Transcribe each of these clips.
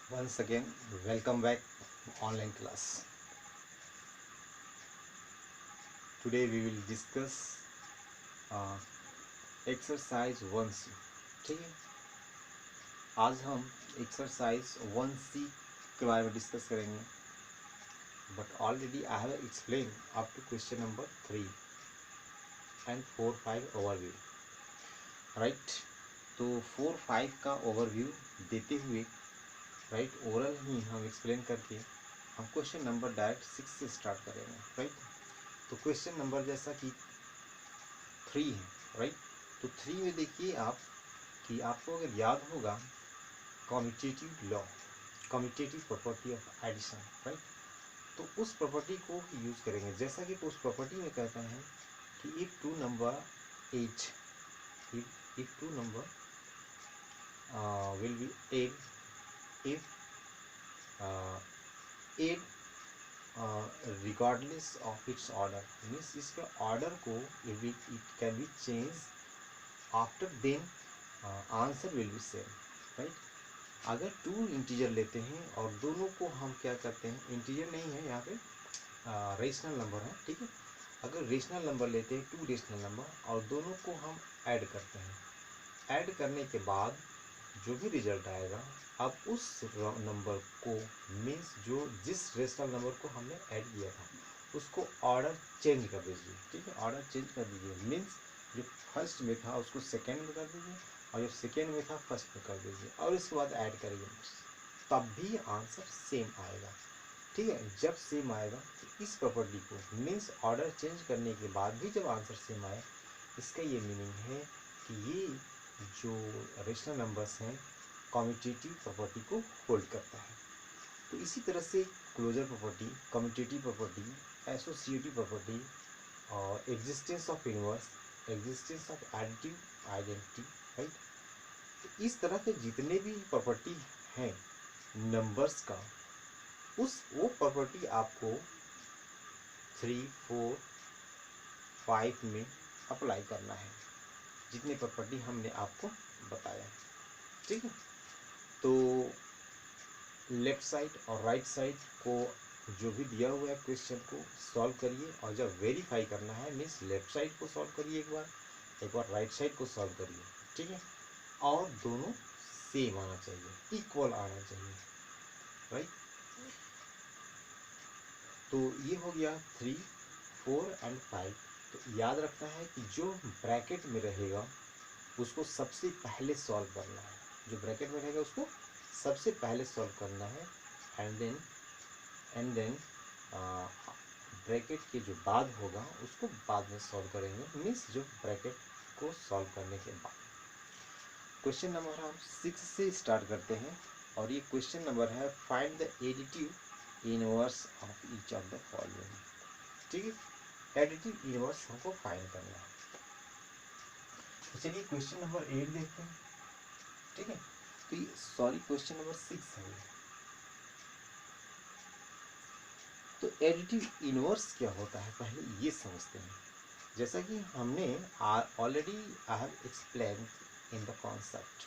Once again, welcome back online class. Today we will discuss uh, exercise 1C. ठीक है, आज हम exercise 1C के बारे में डिस्कस करेंगे. But already I have explained up to question number 3 and 4, 5 overview. Right? तो 4, 5 का overview देते हुए राइट ओरल ही हम एक्सप्लेन करके हम क्वेश्चन नंबर डायरेक्ट 6 से स्टार्ट करेंगे. राइट, तो क्वेश्चन नंबर जैसा कि 3 है. राइट, तो 3 में देखिए आप कि आपको अगर याद होगा commutative law, commutative property of addition. Right, तो उस प्रॉपर्टी को यूज करेंगे. जैसा कि उस प्रॉपर्टी में कहता है कि if two number as if two number will be add if add regardless of its order, means इसके ऑर्डर को it can be change after then answer will be same. Right, अगर टू इंटीजर लेते हैं और दोनों को हम क्या करते हैं, इंटीजर नहीं है यहाँ पे, रेशनल नंबर है. ठीक है, अगर रेशनल नंबर लेते हैं, टू रेशनल नंबर, और दोनों को हम ऐड करते हैं, ऐड करने के बाद जो भी रिजल्ट आएगा, अब उस नंबर को मीन्स जो जिस रेशनल नंबर को हमने ऐड किया था उसको ऑर्डर चेंज कर दीजिए. ठीक है, ऑर्डर चेंज कर दीजिए मीन्स जो फर्स्ट में था उसको सेकेंड में कर दीजिए, और जो सेकेंड में था फर्स्ट में कर दीजिए, और इसके बाद ऐड करिए, तब भी आंसर सेम आएगा. ठीक है, जब सेम आएगा तो इस प्रॉपर्टी को मीन्स ऑर्डर चेंज करने के बाद भी जब आंसर सेम आए, इसका ये मीनिंग है कि ये जो रेशनल नंबर्स हैं कम्यूटेटिव प्रॉपर्टी को होल्ड करता है. तो इसी तरह से closure property, commutative property, associative property और existence of inverse, existence of additive identity. Right, तो इस तरह के जितने भी प्रॉपर्टी हैं नंबर्स का, उस वो प्रॉपर्टी आपको 3, 4, 5 में अप्लाई करना है, जितने प्रॉपर्टी हमने आपको बताया. ठीक है, तो लेफ्ट साइड और राइट साइड को जो भी दिया हुआ है क्वेश्चन को सॉल्व करिए, और जब वेरीफाई करना है मीन्स लेफ्ट साइड को सॉल्व करिए एक बार राइट साइड को सॉल्व करिए. ठीक है, और दोनों सेम आना चाहिए, इक्वल आना चाहिए. राइट, तो ये हो गया 3, 4 एंड 5. तो याद रखना है कि जो ब्रैकेट में रहेगा उसको सबसे पहले सॉल्व करना है, जो ब्रैकेट में रहेगा उसको सबसे पहले सॉल्व करना है, एंड देन ब्रैकेट के जो बाद होगा उसको बाद में सॉल्व करेंगे, मीन्स जो ब्रैकेट को सॉल्व करने के बाद. क्वेश्चन नंबर हम 6 से स्टार्ट करते हैं, और ये क्वेश्चन नंबर है find the additive inverse of each of the following. ठीक है, एडिटिव इनवर्स हमको फाइंड करना है. तो चलिए क्वेश्चन नंबर 8 देखते हैं. ठीक है, तो ये सॉरी क्वेश्चन नंबर 6 है. तो एडिटिव इनवर्स क्या होता है पहले ये समझते हैं. जैसा कि हमने already I have explain in the concept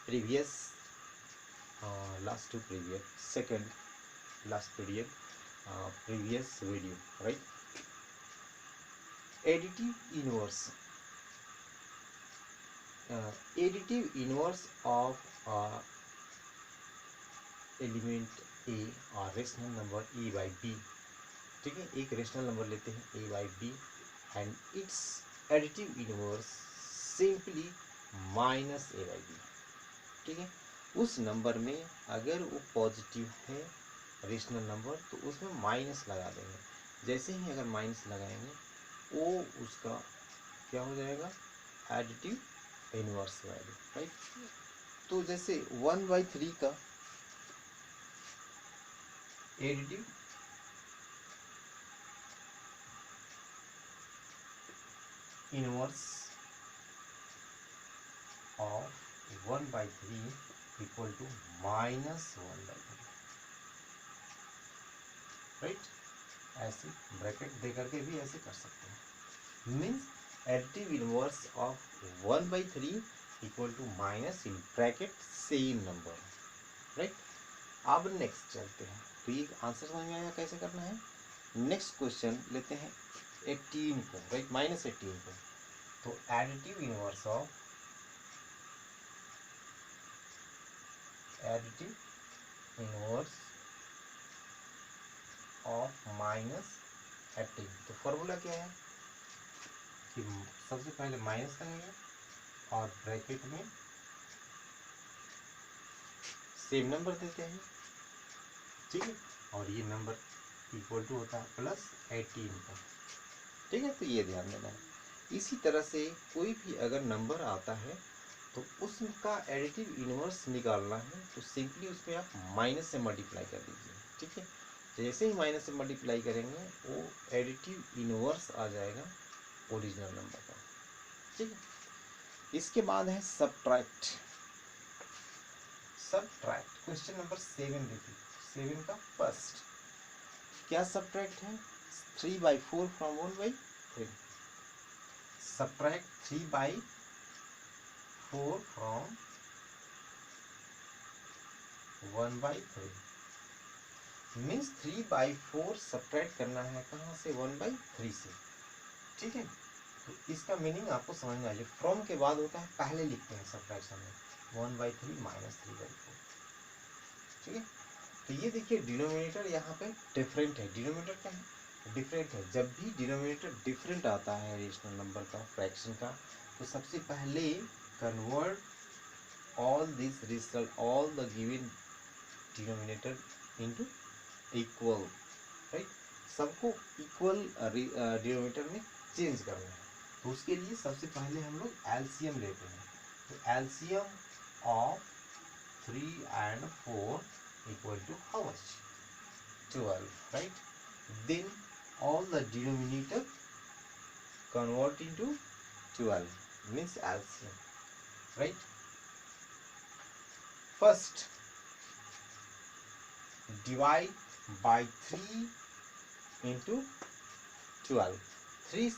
previous last two previous second last period previous video. Right, additive inverse, additive inverse of element A और rational number A by B. ठीक है, एक रेशनल नंबर लेते हैं A by B and it's additive inverse simply minus A by B. ठीक है, उस number में अगर वो पॉजिटिव है रेशनल नंबर तो उसमें माइनस लगा देंगे. जैसे ही अगर माइनस लगाएंगे वो उसका क्या हो जाएगा, एडिटिव इनवर्स वैल्यू. राइट, तो जैसे 1/3 का additive inverse of 1/3 equal to -1/3. Right, ऐसे ब्रैकेट दे करके भी ऐसे कर सकते हैं. Means additive inverse of 1/3 equal to minus in bracket same number. Right, अब नेक्स्ट चलते हैं, तो ये आंसर समझ में आया कैसे करना है। नेक्स्ट क्वेश्चन लेते हैं 18 को, राइट, -18 को। तो एडिटिव इनवर्स ऑफ -18, तो फॉर्मूला क्या है कि सबसे पहले माइनस करेंगे और ब्रैकेट में सेम नंबर देते हैं, ठीक है, और ये नंबर इक्वल टू होता है +18 का, ठीक है। तो ये ध्यान देना है। इसी तरह से कोई भी अगर नंबर आता है तो उसका एडिटिव इनवर्स निकालना है, तो सिंपली उसमें आप माइनस से मल्टीप्लाई कर दीजिए, ठीक है। जैसे ही माइनस से मल्टीप्लाई करेंगे वो एडिटिव इनवर्स आ जाएगा ओरिजिनल नंबर का, ठीक है। इसके बाद है सब्ट्रैक्ट। क्वेश्चन नंबर 7 देखिए, 7 का फर्स्ट क्या सब्ट्रैक्ट है, 3/4 from 1/3। Subtract 3/4 from 1/3 means 3/4 subtract करना है कहाँ से, 1/3 से, ठीक है। तो इसका मीनिंग आपको समझ में आ जाए, फ्रॉम के बाद होता है पहले लिखते हैं सब्ट्रैक्शन में 1/3 -3/4, ठीक है। तो ये देखिए डिनोमिनेटर यहाँ पे डिफरेंट है, डिनोमिनेटर क्या है, डिफरेंट है। जब भी डिनोमिनेटर डिफरेंट आता है रेशनल नंबर का, फ्रैक्शन का, तो सबसे पहले convert all these result all the given denominator into equal, right, सबको इक्वल डिनोमिनेटर में चेंज करना है। तो उसके लिए सबसे पहले हम लोग एलसीएम लेते हैं, तो LCM of 3 and 4 equal to how much, 12, right, then all the denominator convert into 12 means LCM, right. First divide by 3 into 12, 3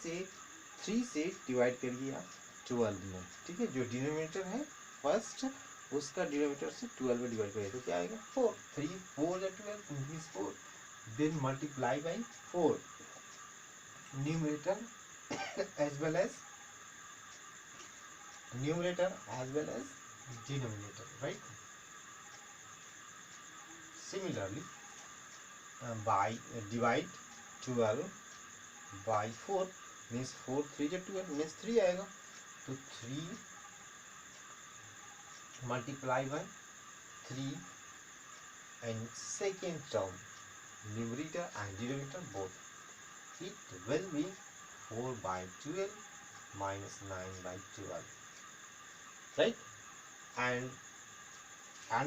से डिवाइड करिए आप 12 में, ठीक है। जो डिनोमिनेटर है फर्स्ट उसका डिनोमिनेटर से 12 में डिवाइड करिए तो क्या आएगा 4, 3 4 या 12 means 4, then multiply by 4 numerator as well as denominator, right. Similarly by divide 12 by 4 means 4 3 या 12 means 3 आएगा, तो 3 multiply by 3 and second term numerator and denominator both, it will be 4/12 minus 9/12, right. And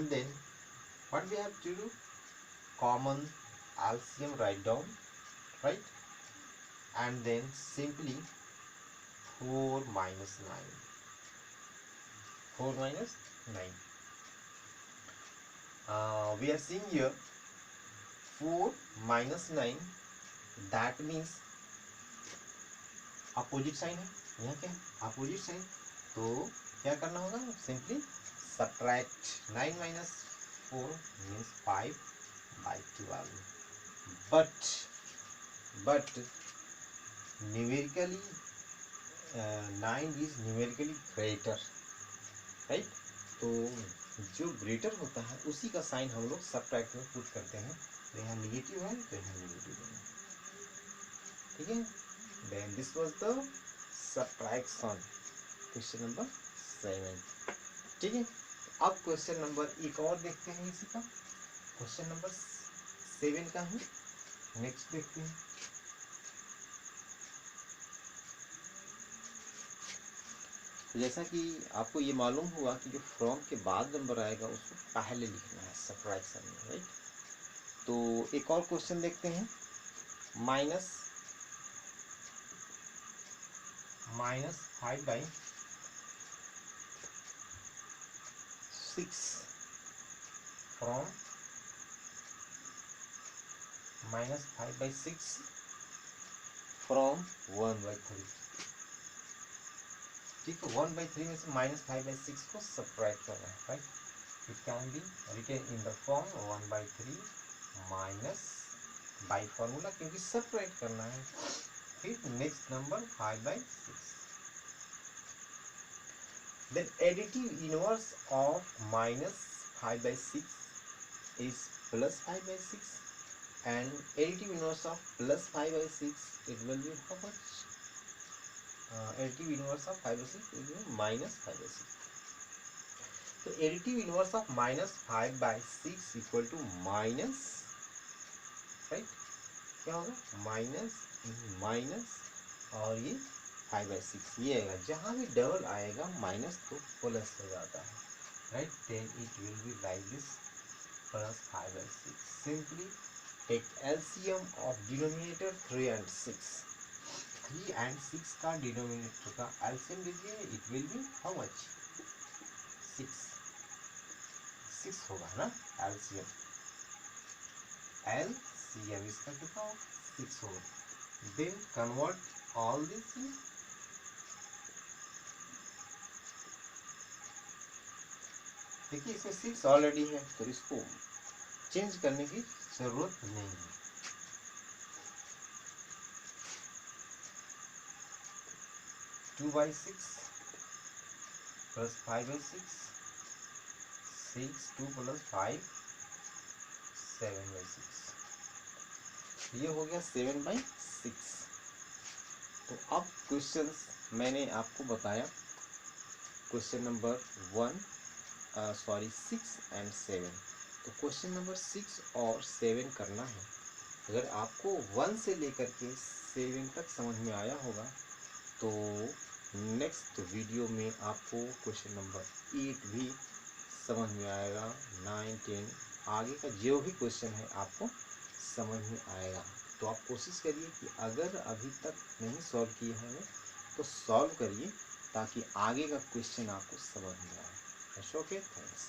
then what we have to do, common LCM write down, right, and then simply 4 minus 9, 4 minus 9, we are seeing here 4 minus 9, that means opposite sign है, यहाँ क्या है opposite sign, तो क्या करना होगा, simply subtract 9 minus 4 means 5/12, but numerically 9 is numerically greater, right. तो जो ग्रेटर होता है उसी का साइन हम लोग सब्ट्रैक्ट में पुट करते हैं, तो यहाँ निगेटिव है तो यहाँ निगेटिव है, ठीक है। Then this was the subtraction, question number 7, ठीक है। अब क्वेश्चन नंबर एक और देखते हैं इसी का, क्वेश्चन नंबर 7 का है, नेक्स्ट देखते हैं। जैसा कि आपको ये मालूम हुआ कि जो फ्रॉम के बाद नंबर आएगा उसको पहले लिखना है सब्ट्रैक्शन में, राइट। तो एक और क्वेश्चन देखते हैं, -5/6 फ्रॉम -5/6 फ्रॉम 1/3, ठीक है। 1/3 में से -5/6 को सब्ट्रैक्ट करना है, right. It can be written in the form 1/3 minus by formula, क्योंकि सेपरेट करना है। फिर next number 5/6। Then additive inverse of -5/6 is +5/6, and additive inverse of +5/6 it will be how much? Additive inverse of 5/6 will be -5/6. तो additive inverse of -5/6 equal to minus, right, क्या होगा minus minus और ये 5/6 ये आएगा। जहाँ भी डबल आएगा माइनस तो प्लस हो जाता है, right. Then it will be like this +5/6। Simply take LCM of denominator 3 and 6। 3 and 6 का डिनोमिनेटर का LCM लीजिए, it will B how much? 6 होगा ना LCM। LCM इसका कितना होगा? 6 होगा। Then convert all this in, देखिए इसमें 6 ऑलरेडी है तो इसको चेंज करने की जरूरत नहीं है। 2/6 प्लस 5/6, 6 2 + 5 7/6, ये हो गया 7/6। तो अब क्वेश्चंस मैंने आपको बताया, क्वेश्चन नंबर 6 एंड 7। तो क्वेश्चन नंबर 6 और 7 करना है। अगर आपको 1 से लेकर के 7 तक समझ में आया होगा तो नेक्स्ट वीडियो में आपको क्वेश्चन नंबर 8 भी समझ में आएगा, 9 10 आगे का जो भी क्वेश्चन है आपको समझ में आएगा। तो आप कोशिश करिए कि अगर अभी तक नहीं सॉल्व किए हैं तो सॉल्व करिए ताकि आगे का क्वेश्चन आपको समझ में आए। Okay, thanks.